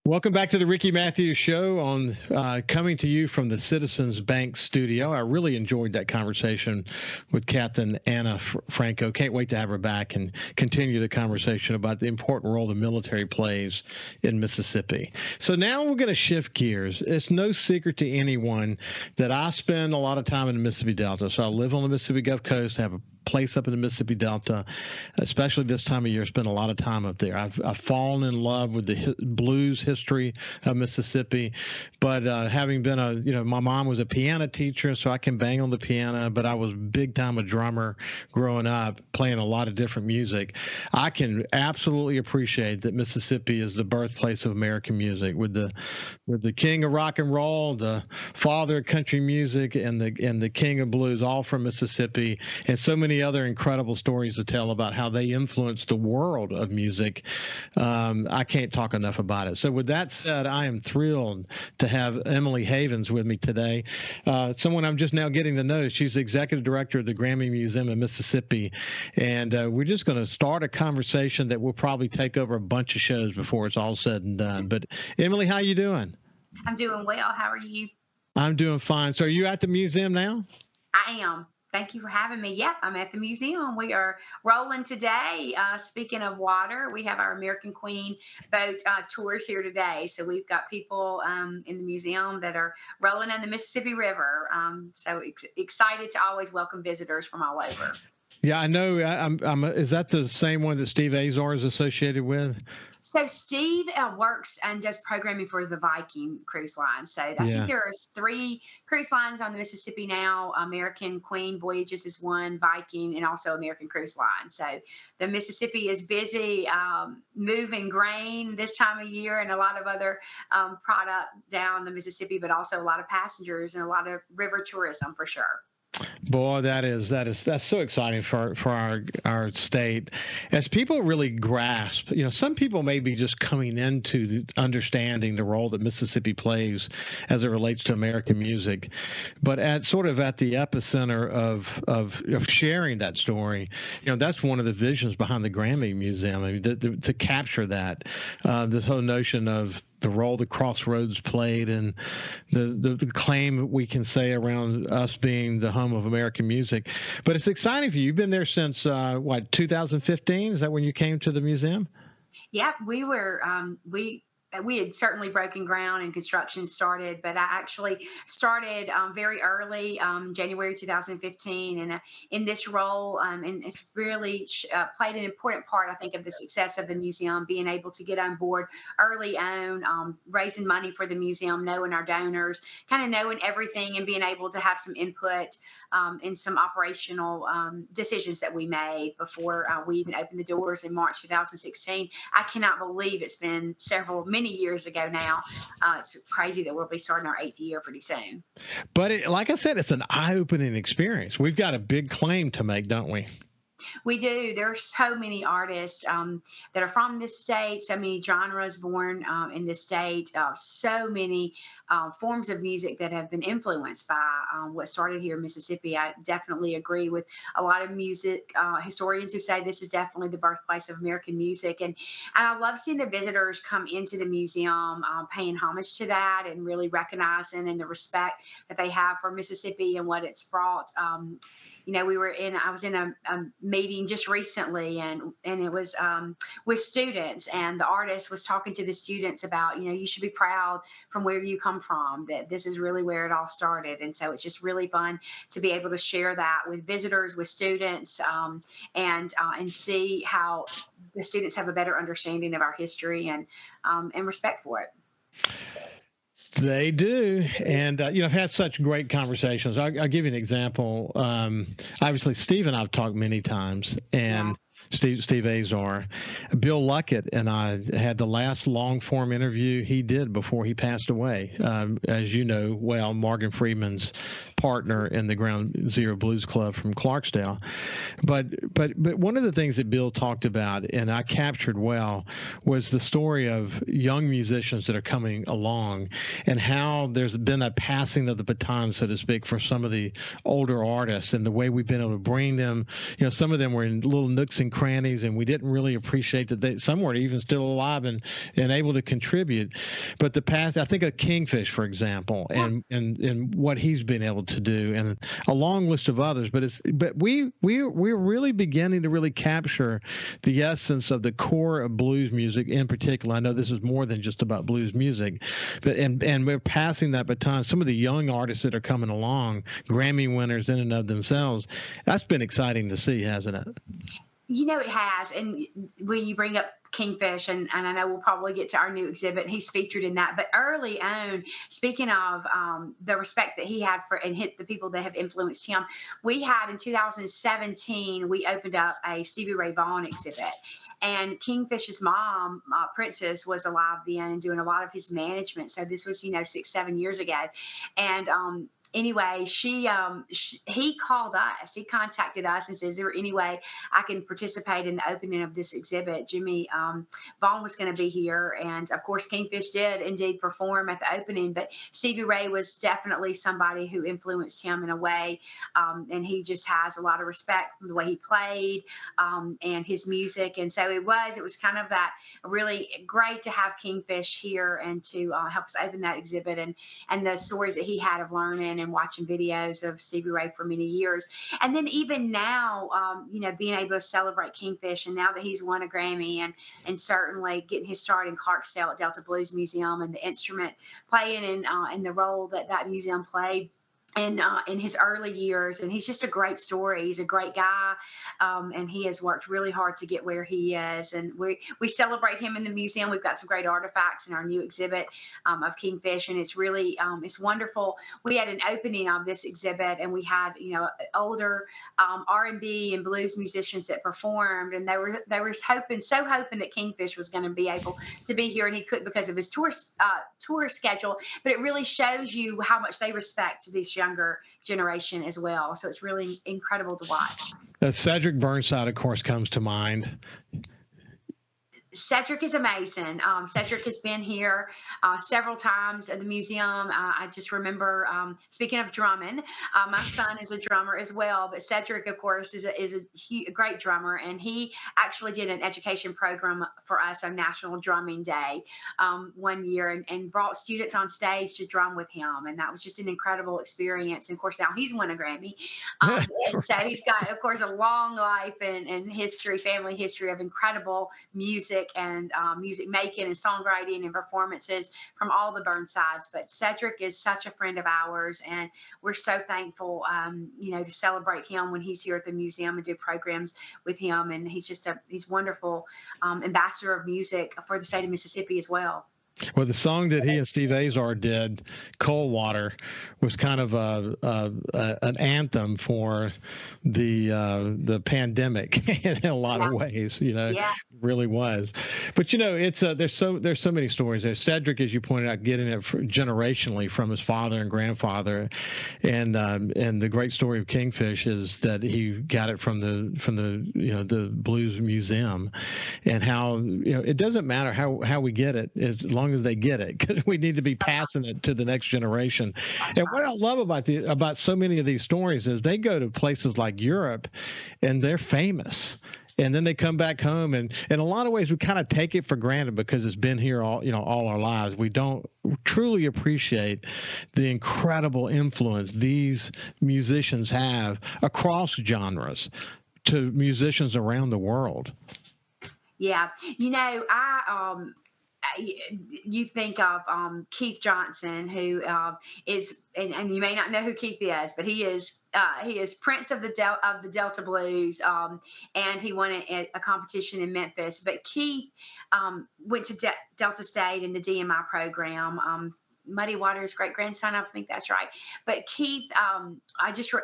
Welcome back to the Ricky Mathews Show on coming to you from the Citizens Bank studio. I really enjoyed that conversation with Captain Anna Franco. Can't wait to have her back and continue the conversation about the important role the military plays in Mississippi. So now we're going to shift gears. It's no secret to anyone that I spend a lot of time in the Mississippi Delta. So I live on the Mississippi Gulf Coast. I have a place up in the Mississippi Delta, especially this time of year. Spend a lot of time up there. I've fallen in love with the blues history of Mississippi, but having been my mom was a piano teacher, so I can bang on the piano, but I was big time a drummer growing up, playing a lot of different music. I can absolutely appreciate that Mississippi is the birthplace of American music, with the king of rock and roll, the father of country music, and the king of blues, all from Mississippi, and so many other incredible stories to tell about how they influenced the world of music. I can't talk enough about it. So with that said, I am thrilled to have Emily Havens with me today, someone I'm just now getting to know. She's the executive director of the GRAMMY Museum in Mississippi, and we're just going to start a conversation that will probably take over a bunch of shows before it's all said and done. But Emily, how you doing? I'm doing well. How are you? I'm doing fine. So are you at the museum now? I am. Thank you for having me. Yep, I'm at the museum. We are rolling today. Speaking of water, we have our American Queen boat tours here today. So we've got people in the museum that are rolling in the Mississippi River. So excited to always welcome visitors from all over. Yeah, I know. Is that the same one that Steve Azar is associated with? So Steve works and does programming for the Viking cruise line. So I think there are 3 cruise lines on the Mississippi now. American Queen Voyages is one, Viking, and also American Cruise Line. So the Mississippi is busy moving grain this time of year and a lot of other product down the Mississippi, but also a lot of passengers and a lot of river tourism for sure. Boy, that's so exciting for our state, as people really grasp. Some people may be just coming into understanding the role that Mississippi plays as it relates to American music, but at the epicenter of sharing that story, that's one of the visions behind the GRAMMY Museum. I mean, to capture that, this whole notion of the role the Crossroads played, and the claim we can say around us being the home of American music. But it's exciting for you. You've been there since 2015? Is that when you came to the museum? Yeah, we were. We had certainly broken ground and construction started, but I actually started very early, January 2015, and in this role, and it's really played an important part, I think, of the success of the museum, being able to get on board early on, raising money for the museum, knowing our donors, kind of knowing everything, and being able to have some input in some operational decisions that we made before we even opened the doors in March 2016. I cannot believe it's been many years ago now. It's crazy that we'll be starting our 8th year pretty soon. But like I said, it's an eye-opening experience. We've got a big claim to make, don't we? We do. There are so many artists that are from this state, so many genres born in this state, so many forms of music that have been influenced by what started here in Mississippi. I definitely agree with a lot of music historians who say this is definitely the birthplace of American music. And I love seeing the visitors come into the museum, paying homage to that and really recognizing and the respect that they have for Mississippi and what it's brought. I was in a meeting just recently, and it was with students, and the artist was talking to the students about, you should be proud from where you come from, that this is really where it all started. And so it's just really fun to be able to share that with visitors, with students, and see how the students have a better understanding of our history and respect for it. They do. And, I've had such great conversations. I'll give you an example. Obviously, Steve and I've talked many times, and Steve Azar. Bill Luckett and I had the last long-form interview he did before he passed away. As you know well, Morgan Freeman's partner in the Ground Zero Blues Club from Clarksdale. But one of the things that Bill talked about, and I captured well, was the story of young musicians that are coming along and how there's been a passing of the baton, so to speak, for some of the older artists, and the way we've been able to bring them. Some of them were in little nooks and crannies, and we didn't really appreciate that some were even still alive and able to contribute. But the past, I think of Kingfish, for example, and what he's been able to do, and a long list of others. But we're really beginning to really capture the essence of the core of blues music in particular. I know this is more than just about blues music, but and we're passing that baton. Some of the young artists that are coming along, Grammy winners in and of themselves, that's been exciting to see, hasn't it? You know, it has. And when you bring up Kingfish, and I know we'll probably get to our new exhibit, he's featured in that. But early on, speaking of the respect that he had for and hit the people that have influenced him, we had in 2017, we opened up a Stevie Ray Vaughan exhibit. And Kingfish's mom, Princess, was alive then and doing a lot of his management. So this was, 6-7 years ago. And anyway, he called us. He contacted us and says, "Is there any way I can participate in the opening of this exhibit?" Jimmy Vaughn was going to be here, and of course, Kingfish did indeed perform at the opening. But Stevie Ray was definitely somebody who influenced him in a way, and he just has a lot of respect for the way he played and his music. And so it was kind of that really great to have Kingfish here and to help us open that exhibit and the stories that he had of learning and watching videos of Stevie Ray for many years. And then even now, being able to celebrate Kingfish, and now that he's won a Grammy and certainly getting his start in Clarksdale at Delta Blues Museum and the instrument playing and the role that museum played in his early years. And he's just a great story. He's a great guy, and he has worked really hard to get where he is. And we celebrate him in the museum. We've got some great artifacts in our new exhibit of Kingfish, and it's really it's wonderful. We had an opening of this exhibit, and we had older R&B and blues musicians that performed, and they were hoping that Kingfish was going to be able to be here, and he couldn't because of his tour schedule. But it really shows you how much they respect this younger generation as well. So it's really incredible to watch. Cedric Burnside, of course, comes to mind. Cedric is amazing. Cedric has been here several times at the museum. I just remember, speaking of drumming, my son is a drummer as well. But Cedric, of course, is a great drummer. And he actually did an education program for us on National Drumming Day one year and brought students on stage to drum with him. And that was just an incredible experience. And, of course, now he's won a Grammy. And so he's got, of course, a long life and family history of incredible music and music making and songwriting and performances from all the Burnsides. But Cedric is such a friend of ours, and we're so thankful, to celebrate him when he's here at the museum and do programs with him. And he's wonderful ambassador of music for the state of Mississippi as well. Well, the song that he and Steve Azar did, "Cold Water," was kind of an anthem for the pandemic in a lot of ways. Really was. But it's there's so many stories there. Cedric, as you pointed out, getting it generationally from his father and grandfather, and the great story of Kingfish is that he got it from the Blues Museum, and how it doesn't matter how we get it as long as they get it, because we need to be passing it to the next generation. And what I love about so many of these stories is they go to places like Europe and they're famous. And then they come back home, and in a lot of ways we kind of take it for granted because it's been here all our lives. We don't truly appreciate the incredible influence these musicians have across genres to musicians around the world. Yeah, you think of Keith Johnson, who is, and you may not know who Keith is, but he is Prince of the Delta Blues, and he won a competition in Memphis. But Keith went to Delta State in the DMI program. Muddy Waters' great-grandson, I think that's right. But Keith,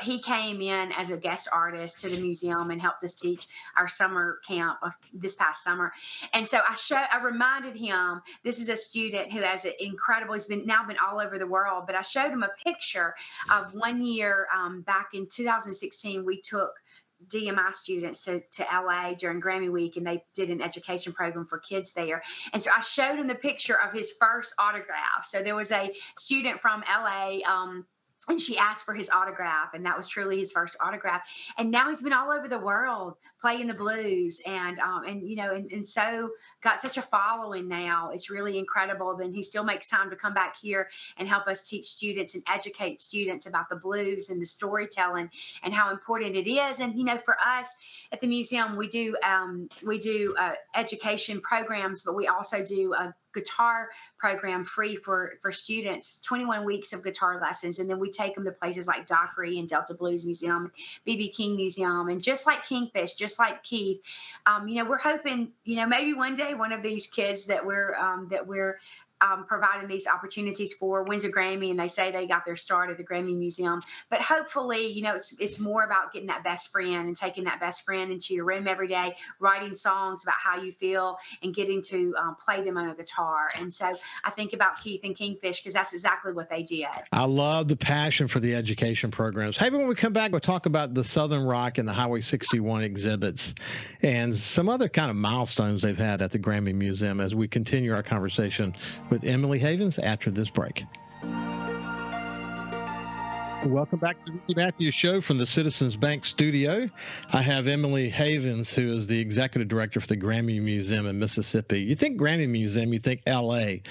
he came in as a guest artist to the museum and helped us teach our summer camp this past summer. And so I reminded him, this is a student who has an incredible, he's been all over the world, but I showed him a picture of one year back in 2016, we took DMI students to LA during Grammy Week, and they did an education program for kids there. And so I showed him the picture of his first autograph. So there was a student from LA and she asked for his autograph, and that was truly his first autograph. And now he's been all over the world playing the blues, and you know, and so got such a following now. It's really incredible. Then he still makes time to come back here and help us teach students and educate students about the blues and the storytelling and how important it is. And you know, for us at the museum, we do education programs, but we also do a guitar program free for students, 21 weeks of guitar lessons. And then we take them to places like Dockery and Delta Blues Museum, BB King Museum. And just like Kingfish, just like Keith, you know, we're hoping, you know, maybe one day one of these kids that we're providing these opportunities for wins a Grammy, and they say they got their start at the Grammy Museum. But hopefully, you know, it's more about getting that best friend and taking that best friend into your room every day, writing songs about how you feel and getting to play them on a guitar. And so I think about Keith and Kingfish because that's exactly what they did. I love the passion for the education programs. Hey, when we come back, we'll talk about the Southern Rock and the Highway 61 exhibits and some other kind of milestones they've had at the Grammy Museum as we continue our conversation with Emily Havens after this break. Welcome back to the Mathews Show from the Citizens Bank studio. I have Emily Havens, who is the executive director for the Grammy Museum in Mississippi. You think Grammy Museum, you think L.A.,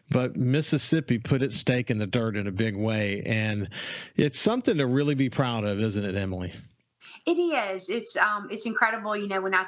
but Mississippi put its stake in the dirt in a big way, and it's something to really be proud of, isn't it, Emily? It is. It's incredible. You know, when I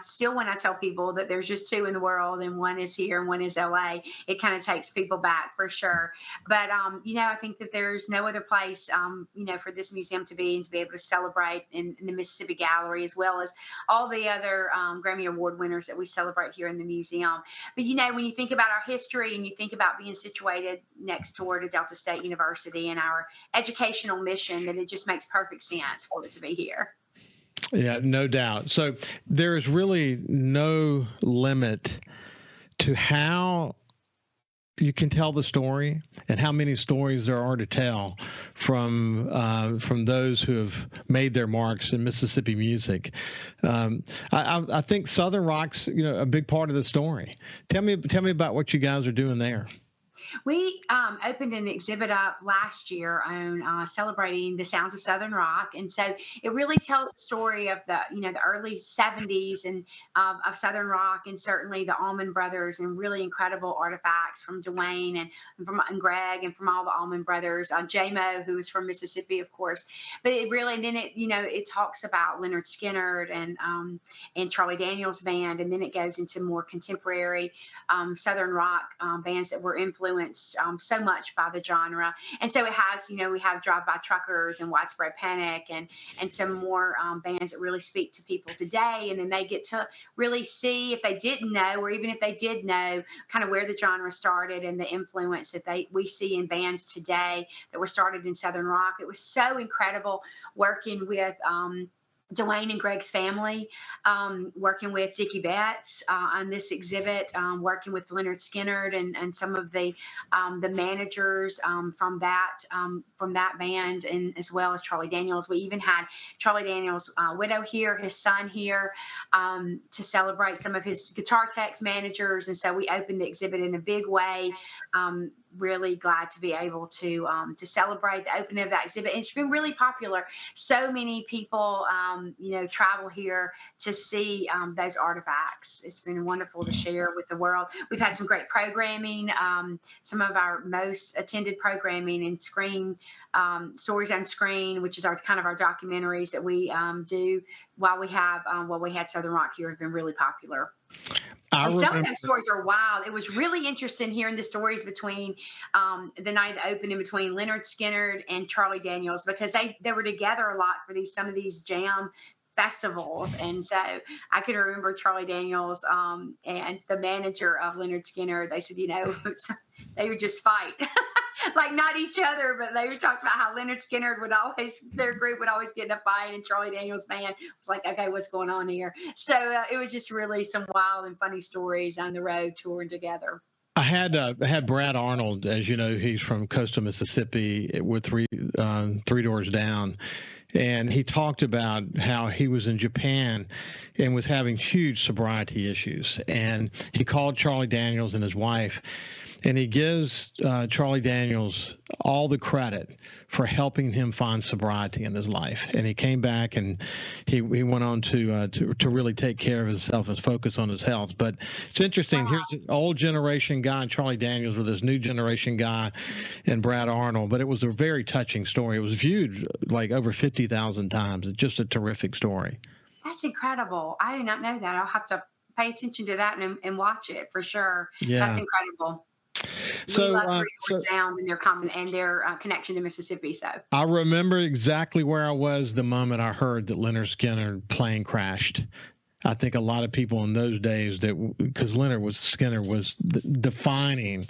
tell people that there's just two in the world and one is here and one is LA, it kind of takes people back for sure. But, you know, I think that there's no other place, you know, for this museum to be and to be able to celebrate in the Mississippi Gallery, as well as all the other Grammy Award winners that we celebrate here in the museum. But, you know, when you think about our history and you think about being situated next toward a Delta State University and our educational mission, then it just makes perfect sense for it to be here. Yeah, no doubt. So there is really no limit to how you can tell the story and how many stories there are to tell from those who have made their marks in Mississippi music. I think Southern Rock's, you know, a big part of the story. Tell me about what you guys are doing there. We opened an exhibit up last year on celebrating the sounds of Southern Rock, and so it really tells the story of the early '70s and of Southern Rock, and certainly the Allman Brothers, and really incredible artifacts from Dwayne and Greg and from all the Allman Brothers, J-Mo, who is from Mississippi, of course. But it really, and then it talks about Leonard Skinner and Charlie Daniels Band, and then it goes into more contemporary Southern Rock bands that were influenced so much by the genre. And so it has, we have Drive-By Truckers and Widespread Panic and some more bands that really speak to people today. And then they get to really see, if they didn't know, or even if they did know, kind of where the genre started and the influence that we see in bands today that were started in Southern Rock. It was so incredible working with Dwayne and Greg's family, working with Dickie Betts on this exhibit, working with Leonard Skinner and some of the managers from that band, and as well as Charlie Daniels. We even had Charlie Daniels' widow here, his son here, to celebrate some of his Guitar Tech's managers, and so we opened the exhibit in a big way. Really glad to be able to celebrate the opening of that exhibit. And it's been really popular. So many people, travel here to see those artifacts. It's been wonderful to share with the world. We've had some great programming, some of our most attended programming and screen Stories on Screen, which is our documentaries that we do while we had Southern Rock here, have been really popular. And some of those stories are wild. It was really interesting hearing the stories between the night of the opening between Leonard Skinner and Charlie Daniels, because they were together a lot for some of these jam festivals. And so I could remember Charlie Daniels and the manager of Leonard Skinner. They said, they would just fight. Like not each other, but they were talking about how Leonard Skinner their group would always get in a fight, and Charlie Daniels' band was like, okay, what's going on here? So it was just really some wild and funny stories on the road touring together. I had Brad Arnold, as you know, he's from coastal Mississippi with Three Doors Down. And he talked about how he was in Japan and was having huge sobriety issues. And he called Charlie Daniels and his wife, and he gives Charlie Daniels all the credit for helping him find sobriety in his life. And he came back and he went on to really take care of himself and focus on his health. But it's interesting. Wow. Here's an old generation guy, Charlie Daniels, with this new generation guy and Brad Arnold. But it was a very touching story. It was viewed like over 50,000 times. It's just a terrific story. That's incredible. I did not know that. I'll have to pay attention to that and watch it for sure. Yeah. That's incredible. So, we love sound and their connection to Mississippi. So I remember exactly where I was the moment I heard that Leonard Skinner plane crashed. I think a lot of people in those days because Skinner was defining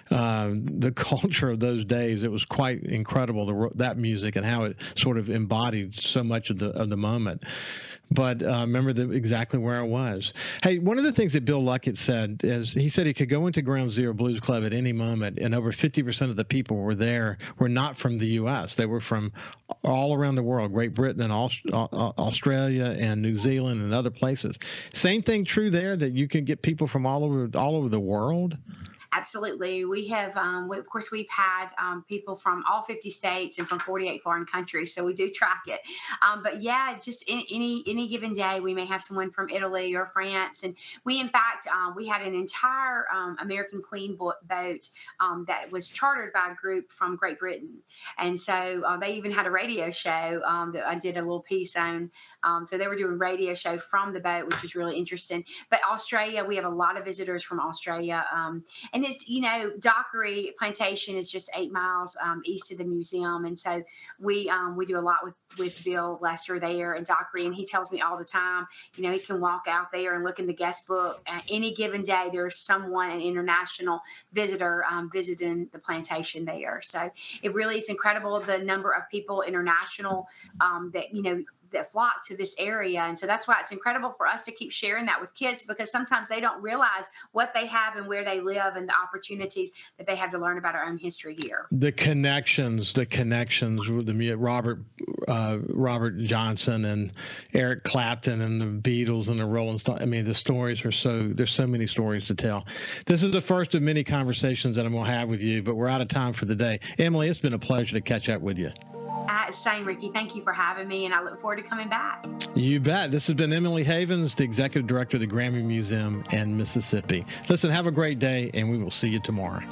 the culture of those days. It was quite incredible, that music and how it sort of embodied so much of the moment. But I remember exactly where I was. Hey, one of the things that Bill Luckett said is he said he could go into Ground Zero Blues Club at any moment, and over 50% of the people were there were not from the U.S. They were from all around the world, Great Britain and Australia and New Zealand and other places. Same thing true there, that you can get people from all over the world? Absolutely. We have, of course, we've had people from all 50 states and from 48 foreign countries, so we do track it. But yeah, just any given day, we may have someone from Italy or France. And we, in fact, we had an entire American Queen boat that was chartered by a group from Great Britain. And so they even had a radio show that I did a little piece on. So they were doing a radio show from the boat, which was really interesting. But Australia, we have a lot of visitors from Australia. And it's, Dockery Plantation is just 8 miles east of the museum. And so we do a lot with Bill Lester there in Dockery. And he tells me all the time, he can walk out there and look in the guest book. Any given day, there's someone, an international visitor, visiting the plantation there. So it really is incredible, the number of people, international, that flock to this area. And so that's why it's incredible for us to keep sharing that with kids, because sometimes they don't realize what they have and where they live and the opportunities that they have to learn about our own history here. The connections with the Robert Johnson and Eric Clapton and the Beatles and the Rolling Stones. I mean, the stories there's so many stories to tell. This is the first of many conversations that I'm going to have with you, but we're out of time for the day. Emily, it's been a pleasure to catch up with you. Same, Ricky. Thank you for having me, and I look forward to coming back. You bet. This has been Emily Havens, the Executive Director of the GRAMMY Museum in Mississippi. Listen, have a great day, and we will see you tomorrow.